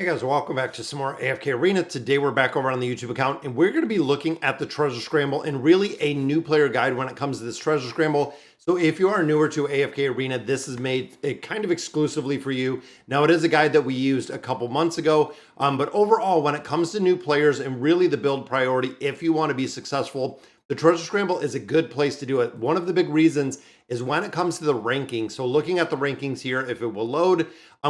Hey guys, welcome back to some more AFK Arena. Today we're back over on the YouTube account and we're going to be looking at the Treasure Scramble and really a new player guide when it comes to this Treasure Scramble. So if you are newer to AFK Arena, this is made kind of exclusively for you. Now it is a guide that we used a couple months ago, but overall when it comes to new players and really the build priority, if you want to be successful, the Treasure Scramble is a good place to do it. One of the big reasons is when it comes to the rankings. So looking at the rankings here, if it will load,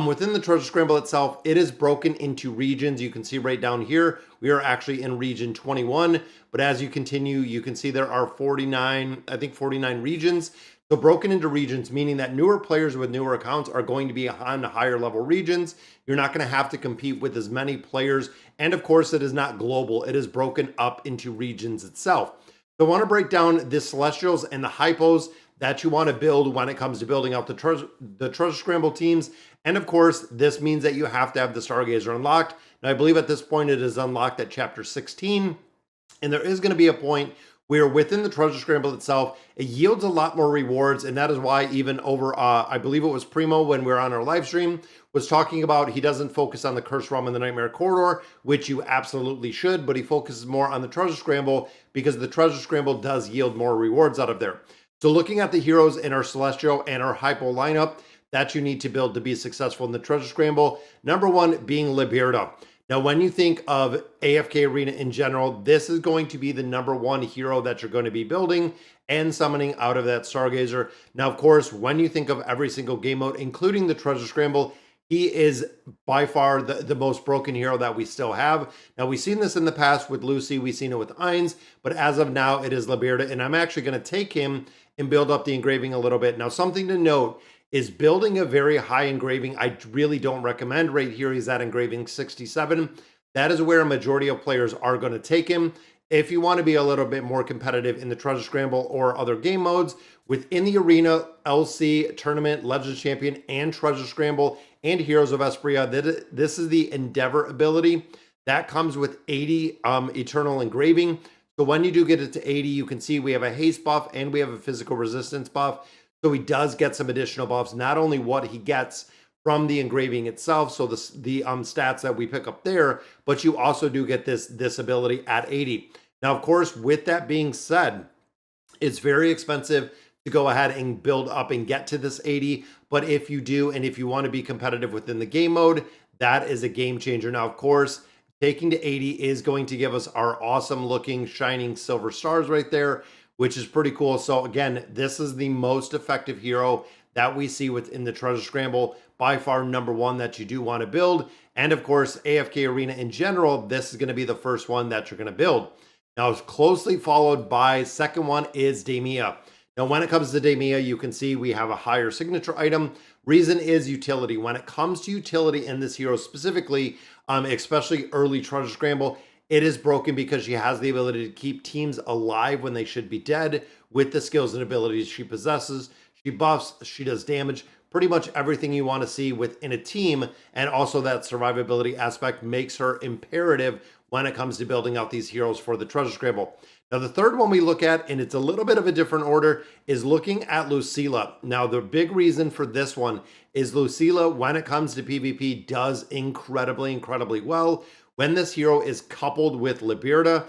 within the Treasure Scramble itself, it is broken into regions. You can see right down here, we are actually in region 21, but as you continue, you can see there are 49, I think 49 regions. So broken into regions, meaning that newer players with newer accounts are going to be on higher level regions. You're not going to have to compete with as many players. And of course, it is not global. It is broken up into regions itself. So I want to break down the Celestials and the Hypos that you want to build when it comes to building out the Treasure Scramble teams. And of course, this means that you have to have the Stargazer unlocked. Now, I believe at this point it is unlocked at chapter 16. And there is going to be a point where within the Treasure Scramble itself, it yields a lot more rewards. And that is why even over, I believe it was Primo when we were on our live stream, was talking about he doesn't focus on the Curse Realm and the Nightmare Corridor, which you absolutely should, but he focuses more on the Treasure Scramble because the Treasure Scramble does yield more rewards out of there. So looking at the heroes in our Celestial and our Hypo lineup that you need to build to be successful in the Treasure Scramble, number one being Liberta. Now, when you think of AFK Arena in general, this is going to be the number one hero that you're going to be building and summoning out of that Stargazer. Now, of course, when you think of every single game mode, including the Treasure Scramble, he is by far the most broken hero that we still have. Now, we've seen this in the past with Lucy, we've seen it with Ainz, but as of now, it is Liberta, and I'm actually going to take him and build up the engraving a little bit. Now, something to note is building a very high engraving. I really don't recommend. Right here, he's at engraving 67. That is where a majority of players are going to take him. If you want to be a little bit more competitive in the Treasure Scramble or other game modes, within the Arena, LC, Tournament, Legends Champion, and Treasure Scramble, and Heroes of Espria, this is the Endeavor ability. That comes with 80 Eternal Engraving. So when you do get it to 80, you can see we have a haste buff and we have a physical resistance buff. So he does get some additional buffs, not only what he gets from the engraving itself, so the stats that we pick up there, but you also do get this ability at 80. Now, of course, with that being said, it's very expensive to go ahead and build up and get to this 80. But if you do, and if you want to be competitive within the game mode, that is a game changer. Now, of course, taking to 80 is going to give us our awesome looking shining silver stars right there, which is pretty cool. So again, this is the most effective hero that we see within the Treasure Scramble, by far number one that you do want to build. And of course, AFK Arena in general, this is going to be the first one that you're going to build. Now, it's closely followed by second one is Damia. Now, when it comes to Damia, you can see we have a higher signature item. Reason is utility. When it comes to utility in this hero specifically, especially early Treasure Scramble, it is broken because she has the ability to keep teams alive when they should be dead with the skills and abilities she possesses. She buffs, she does damage, pretty much everything you want to see within a team. And also that survivability aspect makes her imperative when it comes to building out these heroes for the Treasure Scramble. Now, the third one we look at, and it's a little bit of a different order, is looking at Lucila. Now, the big reason for this one is Lucila, when it comes to PvP, does incredibly well. When this hero is coupled with Liberta,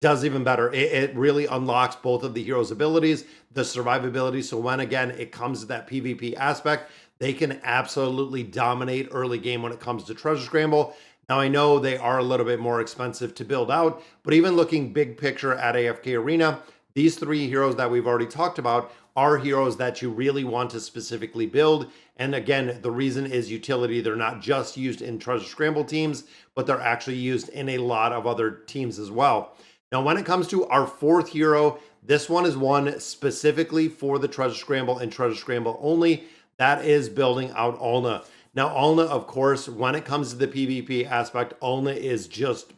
does even better. It really unlocks both of the hero's abilities, the survivability. So when, again, it comes to that PvP aspect, they can absolutely dominate early game when it comes to Treasure Scramble. Now, I know they are a little bit more expensive to build out, but even looking big picture at AFK Arena, these three heroes that we've already talked about are heroes that you really want to specifically build. And again, the reason is utility. They're not just used in Treasure Scramble teams, but they're actually used in a lot of other teams as well. Now, when it comes to our fourth hero, this one is one specifically for the Treasure Scramble and Treasure Scramble only. That is building out Alna. Now, Alna, of course, when it comes to the PvP aspect, Alna is just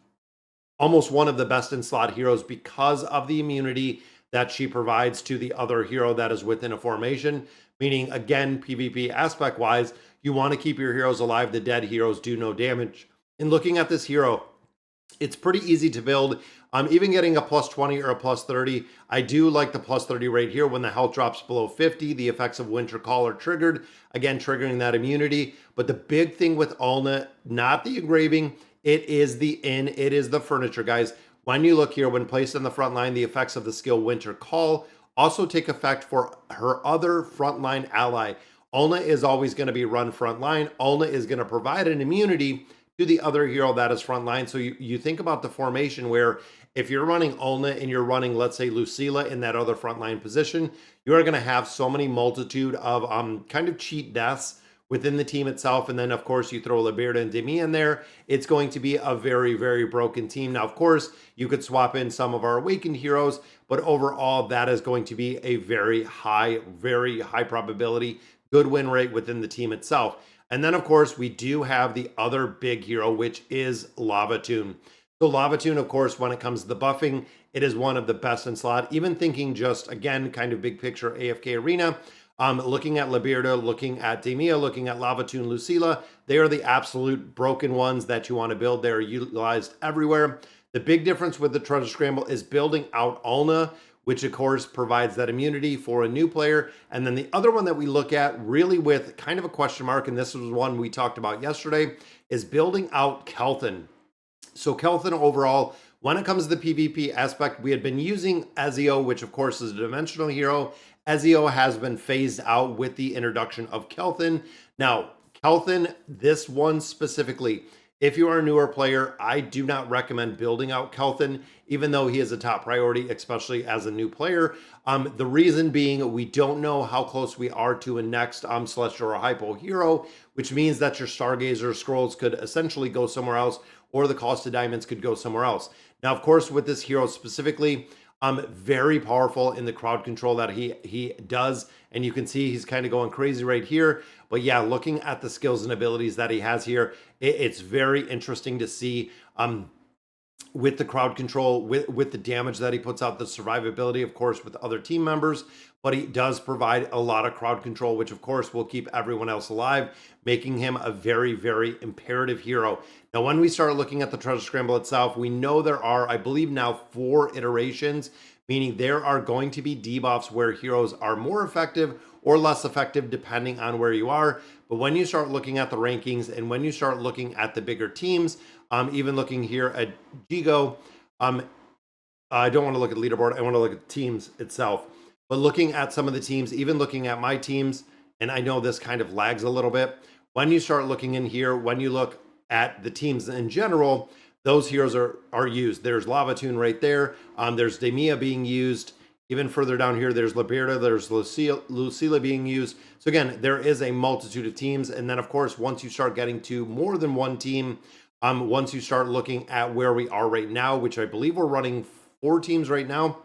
almost one of the best in slot heroes because of the immunity that she provides to the other hero that is within a formation. Meaning, again, PvP aspect wise, you want to keep your heroes alive. The dead heroes do no damage. And looking at this hero, it's pretty easy to build. Even getting a plus 20 or a plus 30. I do like the plus 30 right here. When the health drops below 50, the effects of Winter Call are triggered, again triggering that immunity. But the big thing with Ulna, not the engraving, it is the furniture, guys. When you look here, when placed in the front line, the effects of the skill Winter Call also take effect for her other frontline ally. Ulna is always going to be run frontline. Ulna is going to provide an immunity to the other hero that is frontline. So you think about the formation where if you're running Ulna and you're running, let's say, Lucila in that other frontline position, you're going to have so many multitude of kind of cheat deaths within the team itself. And then, of course, you throw Liberta and Demi in there. It's going to be a very, very broken team. Now, of course, you could swap in some of our awakened heroes, but overall, that is going to be a very high probability, good win rate within the team itself. And then, of course, we do have the other big hero, which is Lavatune. So Lavatune, of course, when it comes to the buffing, it is one of the best in slot. Even thinking just, again, kind of big picture AFK Arena, looking at Liberta, looking at Demia, looking at Lavatune, Lucila, they are the absolute broken ones that you want to build. They're utilized everywhere. The big difference with the Treasure Scramble is building out Ulna, which of course provides that immunity for a new player. And then the other one that we look at really with kind of a question mark, and this was one we talked about yesterday, is building out Kelthon. So Kelthon overall, when it comes to the PvP aspect, we had been using Ezio, which of course is a dimensional hero. Ezio has been phased out with the introduction of Kelthon. Now, Kelthon, this one specifically, if you are a newer player, I do not recommend building out Kelthon, even though he is a top priority, especially as a new player. The reason being, we don't know how close we are to a next Celestial or Hypo hero, which means that your Stargazer scrolls could essentially go somewhere else, or the cost of diamonds could go somewhere else. Now, of course, with this hero specifically, very powerful in the crowd control that he does, and you can see he's kind of going crazy right here. But yeah, looking at the skills and abilities that he has here, it's very interesting to see with the crowd control, with the damage that he puts out, the survivability, of course, with other team members. But he does provide a lot of crowd control, which of course will keep everyone else alive, making him a very, very imperative hero. Now, when we start looking at the Treasure Scramble itself, we know there are, I believe now, 4 iterations, meaning there are going to be debuffs where heroes are more effective or less effective depending on where you are. But when you start looking at the rankings and when you start looking at the bigger teams, even looking here at Gigo, I don't want to look at leaderboard, I want to look at teams itself. But looking at some of the teams, even looking at my teams, and I know this kind of lags a little bit, when you start looking in here, when you look at the teams in general, those heroes are used. There's Lavatune right there. There's Demia being used. Even further down here, there's Liberta, there's Lucila being used. So again, there is a multitude of teams. And then, of course, once you start getting to more than one team, once you start looking at where we are right now, which I believe we're running 4 teams right now.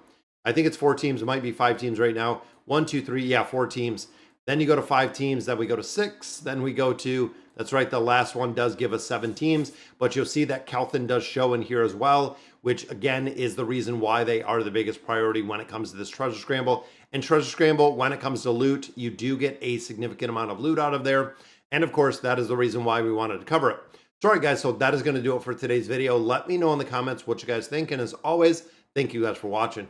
I think it's 4 teams. It might be 5 teams right now. 1, 2, 3. Yeah, 4 teams. Then you go to 5 teams. Then we go to 6. Then we go to, that's right, the last one does give us 7 teams. But you'll see that Kelthon does show in here as well, which again is the reason why they are the biggest priority when it comes to this Treasure Scramble. And Treasure Scramble, when it comes to loot, you do get a significant amount of loot out of there. And of course, that is the reason why we wanted to cover it. So, all right, guys, so that is going to do it for today's video. Let me know in the comments what you guys think. And as always, thank you guys for watching.